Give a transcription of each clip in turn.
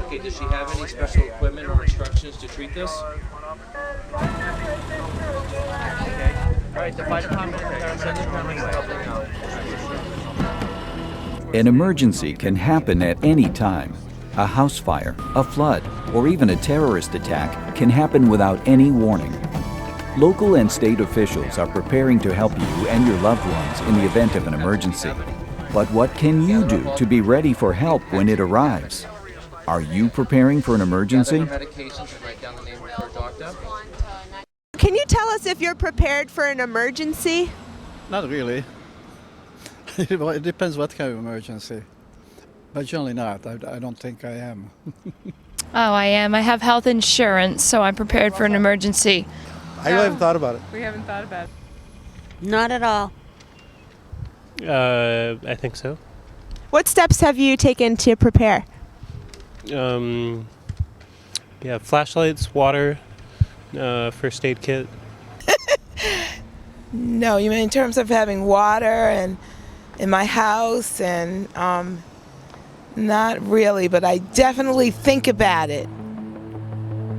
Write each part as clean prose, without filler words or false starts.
Okay, does she have any special equipment or instructions to treat this? Okay. All right, the fire department and send the paramedics to help them out. An emergency can happen at any time. A house fire, a flood, or even a terrorist attack can happen without any warning. Local and state officials are preparing to help you and your loved ones in the event of an emergency. But what can you do to be ready for help when it arrives? Are you preparing for an emergency? Can you tell us if you're prepared for an emergency? Not really. It depends what kind of emergency. But generally not. I don't think I am. Oh, I am. I have health insurance, so I'm prepared for an emergency. I haven't thought about it. We haven't thought about it. Not at all. I think so. What steps have you taken to prepare? Yeah, flashlights, water, first aid kit. No, you mean in terms of having water and in my house and not really, but I definitely think about it.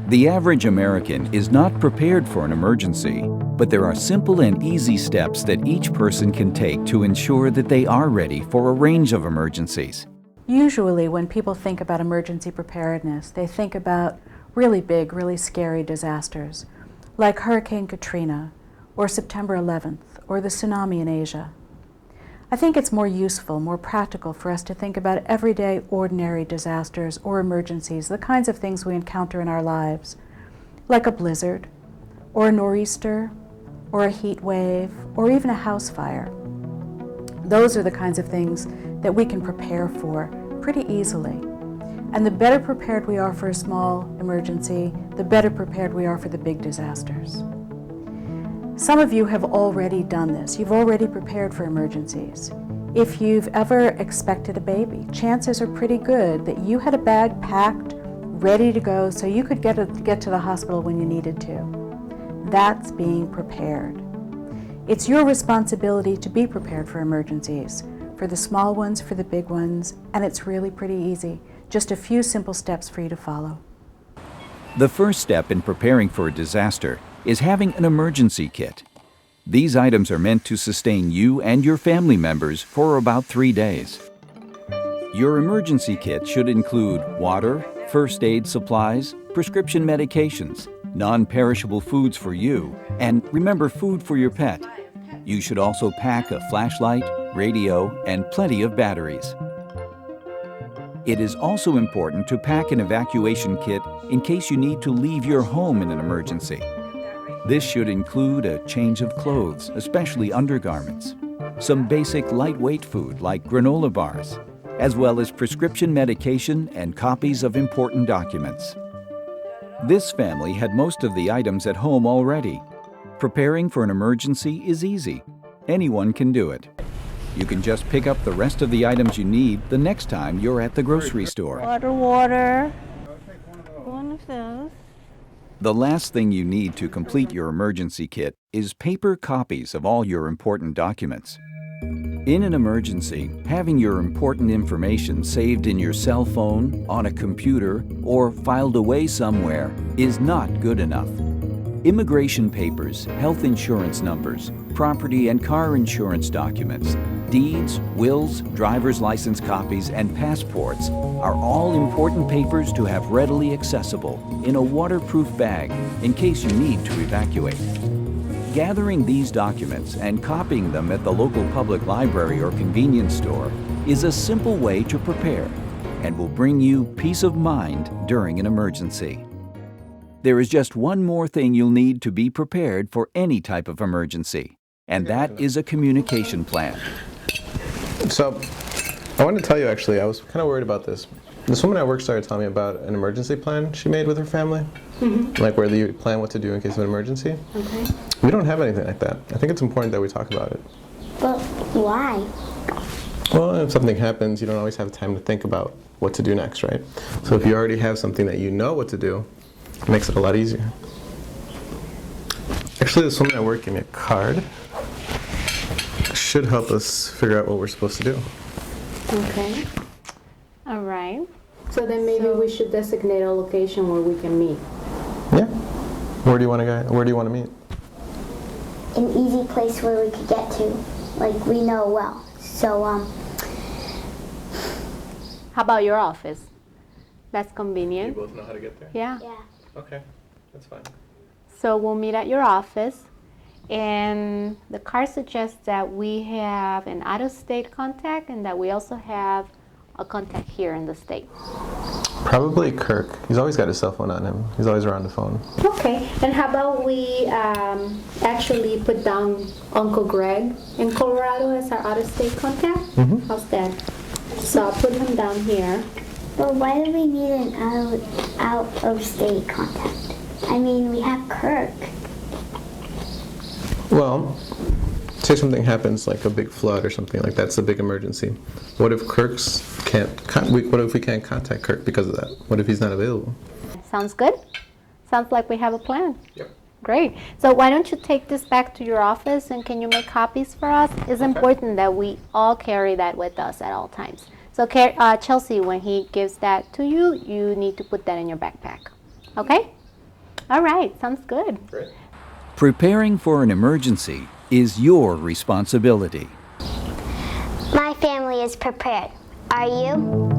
The average American is not prepared for an emergency, but there are simple and easy steps that each person can take to ensure that they are ready for a range of emergencies. Usually when people think about emergency preparedness, they think about really big, really scary disasters, like Hurricane Katrina, or September 11th, or the tsunami in Asia. I think it's more useful, more practical for us to think about everyday, ordinary disasters or emergencies, the kinds of things we encounter in our lives, like a blizzard, or a nor'easter, or a heat wave, or even a house fire. Those are the kinds of things that we can prepare for pretty easily. And the better prepared we are for a small emergency, the better prepared we are for the big disasters. Some of you have already done this. You've already prepared for emergencies. If you've ever expected a baby, chances are pretty good that you had a bag packed, ready to go, so you could get to the hospital when you needed to. That's being prepared. It's your responsibility to be prepared for emergencies, for the small ones, for the big ones, and it's really pretty easy. Just a few simple steps for you to follow. The first step in preparing for a disaster is having an emergency kit. These items are meant to sustain you and your family members for about 3 days. Your emergency kit should include water, first aid supplies, prescription medications, non-perishable foods for you, and remember, food for your pet. You should also pack a flashlight, radio, and plenty of batteries. It is also important to pack an evacuation kit in case you need to leave your home in an emergency. This should include a change of clothes, especially undergarments, some basic lightweight food like granola bars, as well as prescription medication and copies of important documents. This family had most of the items at home already. Preparing for an emergency is easy. Anyone can do it. You can just pick up the rest of the items you need the next time you're at the grocery store. Water. One of those. The last thing you need to complete your emergency kit is paper copies of all your important documents. In an emergency, having your important information saved in your cell phone, on a computer, or filed away somewhere is not good enough. Immigration papers, health insurance numbers, property and car insurance documents, deeds, wills, driver's license copies, and passports are all important papers to have readily accessible in a waterproof bag in case you need to evacuate. Gathering these documents and copying them at the local public library or convenience store is a simple way to prepare and will bring you peace of mind during an emergency. There is just one more thing you'll need to be prepared for any type of emergency, and that is a communication plan. So, I wanted to tell you actually, I was kind of worried about this. This woman at work started telling me about an emergency plan she made with her family. Mm-hmm. Like where you plan what to do in case of an emergency. Okay. We don't have anything like that. I think it's important that we talk about it. But why? Well, if something happens, you don't always have time to think about what to do next, right? So if you already have something that you know what to do, it makes it a lot easier. Actually, this woman at work gave me a card. It should help us figure out what we're supposed to do. Okay. All right. So then maybe we should designate a location where we can meet. Yeah. Where do you want to go? Where do you want to meet? An easy place where we could get to, like we know well. So, How about your office? That's convenient. You both know how to get there? Yeah. yeah. Okay, that's fine. So we'll meet at your office. And the card suggests that we have an out-of-state contact and that we also have a contact here in the state. Probably Kirk. He's always got his cell phone on him. He's always around the phone. Okay, and how about we actually put down Uncle Greg in Colorado as our out-of-state contact? Mm-hmm. How's that? So I'll put him down here. But why do we need an out-of-state contact? I mean, we have Kirk. Well, say something happens like a big flood or something like that's a big emergency. What if Kirk's can't? What if we can't contact Kirk because of that? What if he's not available? Sounds good? Sounds like we have a plan. Yep. Great. So why don't you take this back to your office and can you make copies for us? It's important that we all carry that with us at all times. So Chelsea, when he gives that to you, you need to put that in your backpack. Okay? All right. Sounds good. Great. Preparing for an emergency is your responsibility. My family is prepared. Are you?